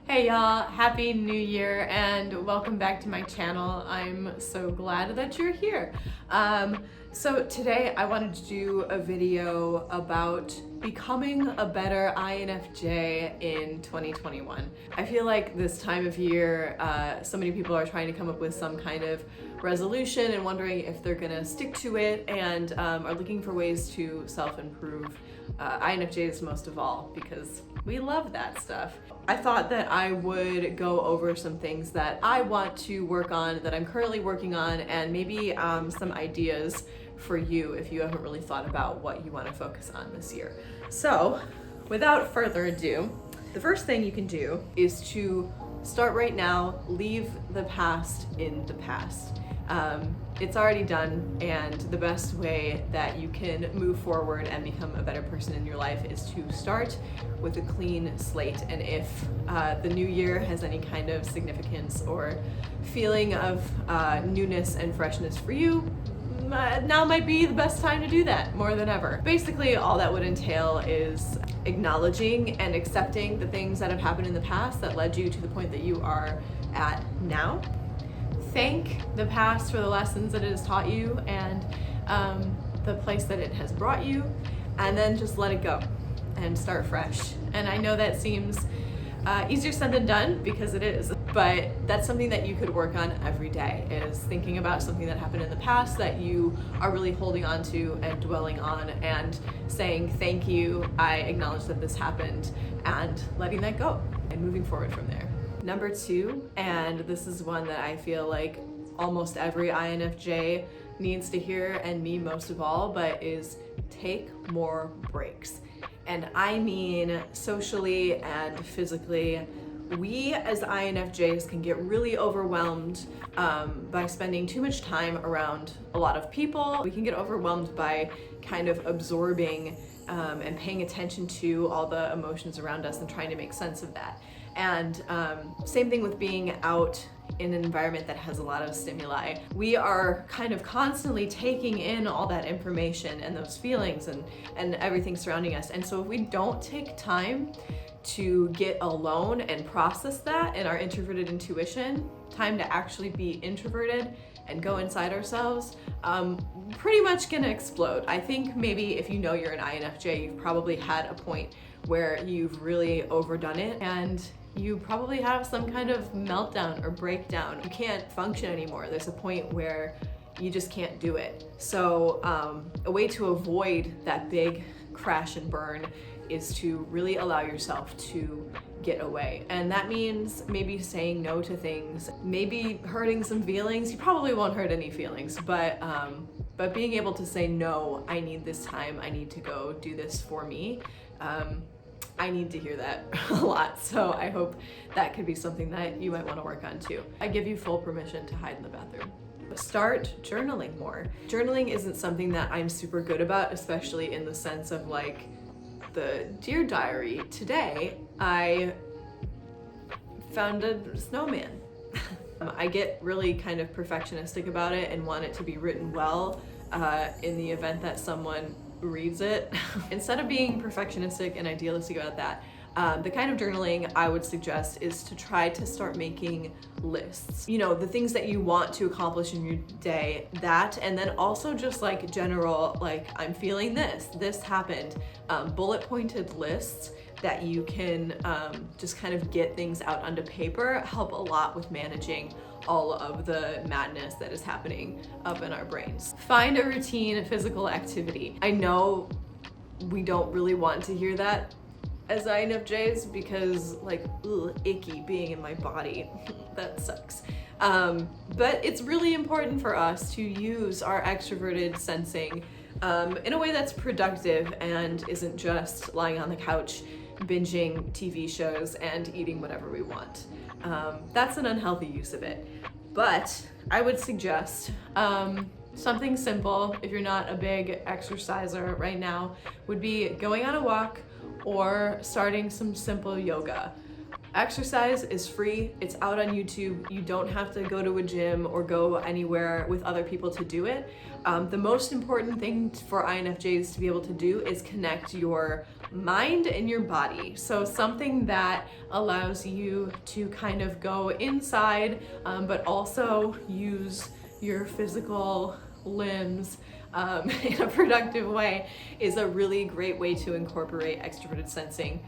Hey y'all, happy new year and welcome back to my channel. I'm so glad that you're here. So today I wanted to do a video about becoming a better INFJ in 2021. I feel like this time of year, so many people are trying to come up with some kind of resolution and wondering if they're gonna stick to it and are looking for ways to self-improve. INFJs most of all, because we love that stuff. I thought that I would go over some things that I want to work on, that I'm currently working on, and maybe some ideas for you if you haven't really thought about what you want to focus on this year. So, without further ado, the first thing you can do is to start right now, leave the past in the past. It's already done, and the best way that you can move forward and become a better person in your life is to start with a clean slate. And if the new year has any kind of significance or feeling of newness and freshness for you, now might be the best time to do that more than ever. Basically, all that would entail is acknowledging and accepting the things that have happened in the past that led you to the point that you are at now. Thank the past for the lessons that it has taught you and the place that it has brought you, and then just let it go and start fresh. And I know that seems easier said than done, because it is, but that's something that you could work on every day, is thinking about something that happened in the past that you are really holding on to and dwelling on, and saying thank you, I acknowledge that this happened, and letting that go and moving forward from there. Number two, and this is one that I feel like almost every INFJ needs to hear, and me most of all, but is take more breaks. And I mean socially and physically. We as INFJs can get really overwhelmed by spending too much time around a lot of people. We can get overwhelmed by kind of absorbing and paying attention to all the emotions around us and trying to make sense of that. And same thing with being out in an environment that has a lot of stimuli. We are kind of constantly taking in all that information and those feelings and everything surrounding us. And so if we don't take time to get alone and process that in our introverted intuition, time to actually be introverted and go inside ourselves, pretty much gonna explode. I think maybe if you know you're an INFJ, you've probably had a point where you've really overdone it and you probably have some kind of meltdown or breakdown. You can't function anymore. There's a point where you just can't do it. So a way to avoid that big crash and burn is to really allow yourself to get away. And that means maybe saying no to things, maybe hurting some feelings. You probably won't hurt any feelings, but being able to say, no, I need this time, I need to go do this for me. I need to hear that a lot, so I hope that could be something that you might want to work on too. I give you full permission to hide in the bathroom. Start journaling more. Journaling isn't something that I'm super good about, especially in the sense of like the Dear Diary. Today, I found a snowman. I get really kind of perfectionistic about it and want it to be written well in the event that someone reads it. Instead of being perfectionistic and idealistic about that, the kind of journaling I would suggest is to try to start making lists. You know, the things that you want to accomplish in your day, that, and then also just like general, like I'm feeling this happened, bullet pointed lists that you can just kind of get things out onto paper help a lot with managing all of the madness that is happening up in our brains. Find a routine physical activity. I know we don't really want to hear that as INFJs because like, ugh, icky being in my body, that sucks. But it's really important for us to use our extroverted sensing in a way that's productive and isn't just lying on the couch binging TV shows and eating whatever we want. That's an unhealthy use of it. But I would suggest something simple, if you're not a big exerciser right now, would be going on a walk or starting some simple yoga. Exercise is free, it's out on YouTube. You don't have to go to a gym or go anywhere with other people to do it. The most important thing for INFJs to be able to do is connect your mind and your body. So something that allows you to kind of go inside, but also use your physical limbs in a productive way is a really great way to incorporate extroverted sensing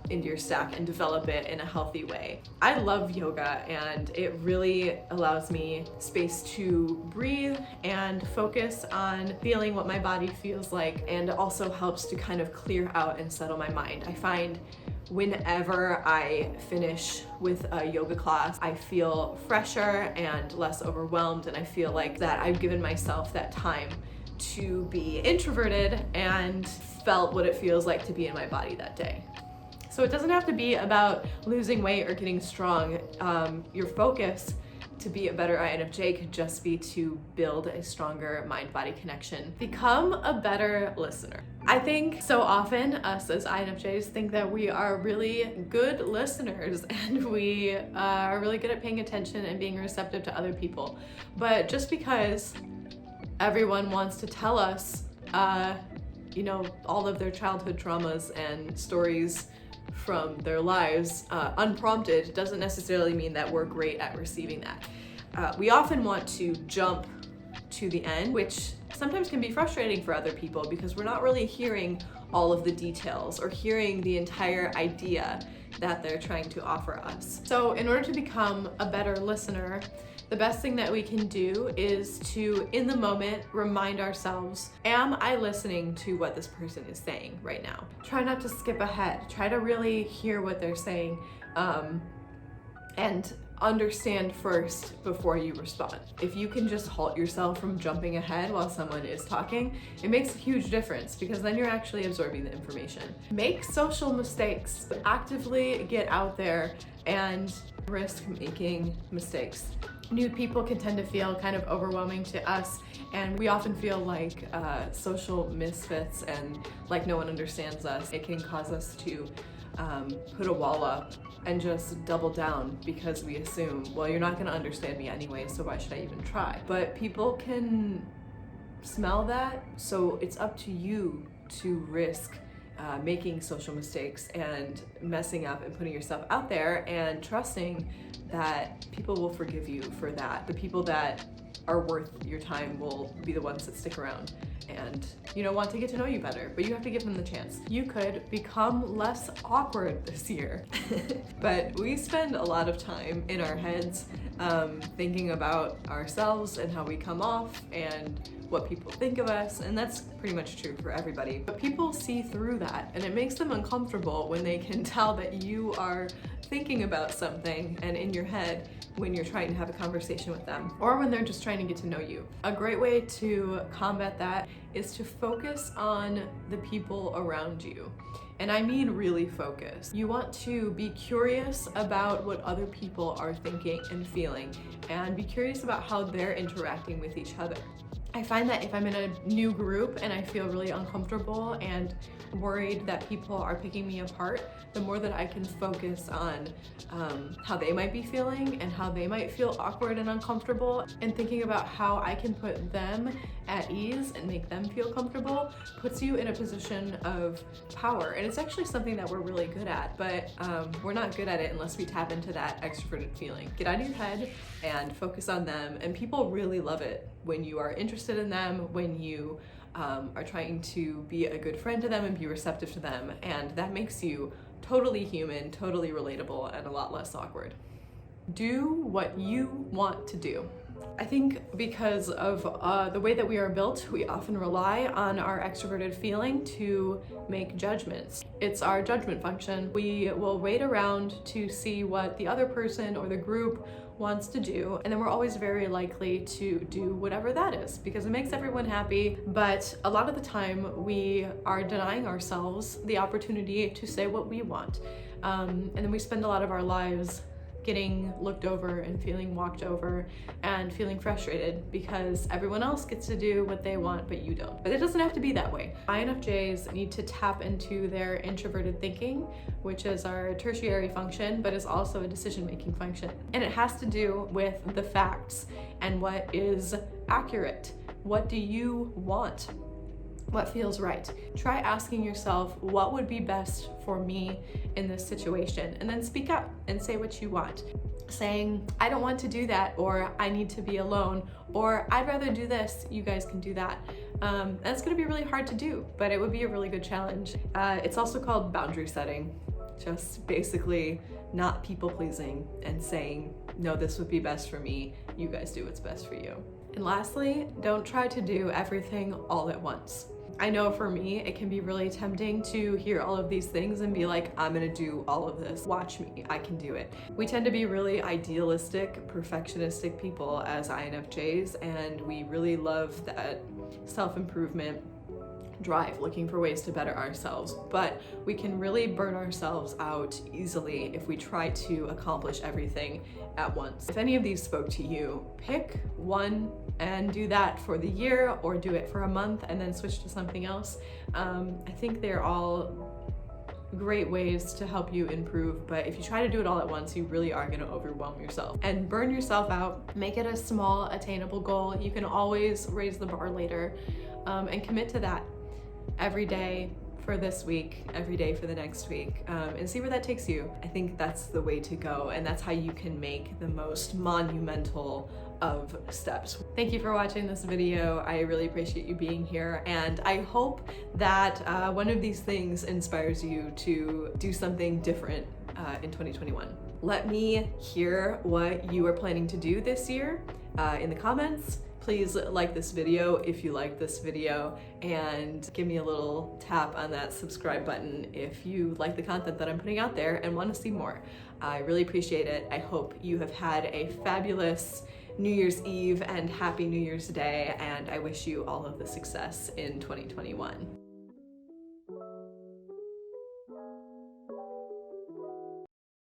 into your stack and develop it in a healthy way. I love yoga, and it really allows me space to breathe and focus on feeling what my body feels like, and also helps to kind of clear out and settle my mind. I find whenever I finish with a yoga class, I feel fresher and less overwhelmed, and I feel like that I've given myself that time to be introverted and felt what it feels like to be in my body that day. So it doesn't have to be about losing weight or getting strong. Your focus to be a better INFJ could just be to build a stronger mind-body connection. Become a better listener. I think so often us as INFJs think that we are really good listeners and we are really good at paying attention and being receptive to other people. But just because everyone wants to tell us, all of their childhood traumas and stories from their lives unprompted doesn't necessarily mean that we're great at receiving that. We often want to jump to the end, which sometimes can be frustrating for other people because we're not really hearing all of the details or hearing the entire idea that they're trying to offer us. So in order to become a better listener, the best thing that we can do is to, in the moment, remind ourselves, am I listening to what this person is saying right now? Try not to skip ahead. Try to really hear what they're saying and understand first before you respond. If you can just halt yourself from jumping ahead while someone is talking, it makes a huge difference because then you're actually absorbing the information. Make social mistakes. Actively get out there and risk making mistakes. New people can tend to feel kind of overwhelming to us, and we often feel like social misfits and like no one understands us. It can cause us to put a wall up and just double down because we assume, well, you're not going to understand me anyway, so why should I even try? But people can smell that, so it's up to you to risk making social mistakes and messing up and putting yourself out there and trusting that people will forgive you for that. The people that are worth your time will be the ones that stick around and want to get to know you better, but you have to give them the chance. You could become less awkward this year. But we spend a lot of time in our heads thinking about ourselves and how we come off and what people think of us, and that's pretty much true for everybody. But people see through that, and it makes them uncomfortable when they can tell that you are thinking about something and in your head when you're trying to have a conversation with them, or when they're just trying to get to know you. A great way to combat that is to focus on the people around you. And I mean really focus. You want to be curious about what other people are thinking and feeling, and be curious about how they're interacting with each other. I find that if I'm in a new group and I feel really uncomfortable and worried that people are picking me apart, the more that I can focus on how they might be feeling and how they might feel awkward and uncomfortable, and thinking about how I can put them at ease and make them feel comfortable puts you in a position of power. And it's actually something that we're really good at, but we're not good at it unless we tap into that extroverted feeling. Get out of your head and focus on them, and people really love it when you are interested in them, when you are trying to be a good friend to them and be receptive to them, and that makes you totally human, totally relatable, and a lot less awkward. Do what you want to do. I think because of the way that we are built, we often rely on our extroverted feeling to make judgments. It's our judgment function. We will wait around to see what the other person or the group wants to do, and then we're always very likely to do whatever that is because it makes everyone happy. But a lot of the time we are denying ourselves the opportunity to say what we want, and then we spend a lot of our lives getting looked over and feeling walked over and feeling frustrated because everyone else gets to do what they want but you don't. But it doesn't have to be that way. INFJs need to tap into their introverted thinking, which is our tertiary function, but is also a decision-making function. And it has to do with the facts and what is accurate. What do you want? what feels right. Try asking yourself, what would be best for me in this situation? And then speak up and say what you want. Saying, I don't want to do that, or I need to be alone, or I'd rather do this, you guys can do that. That's gonna be really hard to do, but it would be a really good challenge. It's also called boundary setting. Just basically not people pleasing and saying, no, this would be best for me, you guys do what's best for you. And lastly, don't try to do everything all at once. I know for me, it can be really tempting to hear all of these things and be like, I'm gonna do all of this. Watch me, I can do it. We tend to be really idealistic, perfectionistic people as INFJs, and we really love that self-improvement drive, looking for ways to better ourselves, but we can really burn ourselves out easily if we try to accomplish everything at once. If any of these spoke to you, pick one and do that for the year, or do it for a month and then switch to something else. I think they're all great ways to help you improve, but if you try to do it all at once, you really are going to overwhelm yourself and burn yourself out. Make it a small, attainable goal. You can always raise the bar later, and commit to that every day for this week, every day for the next week, and see where that takes you. I think that's the way to go, and that's how you can make the most monumental of steps. Thank you for watching this video. I really appreciate you being here, and I hope that one of these things inspires you to do something different in 2021. Let me hear what you are planning to do this year in the comments. Please like this video if you like this video, and give me a little tap on that subscribe button if you like the content that I'm putting out there and want to see more. I really appreciate it. I hope you have had a fabulous New Year's Eve and happy New Year's Day, and I wish you all of the success in 2021.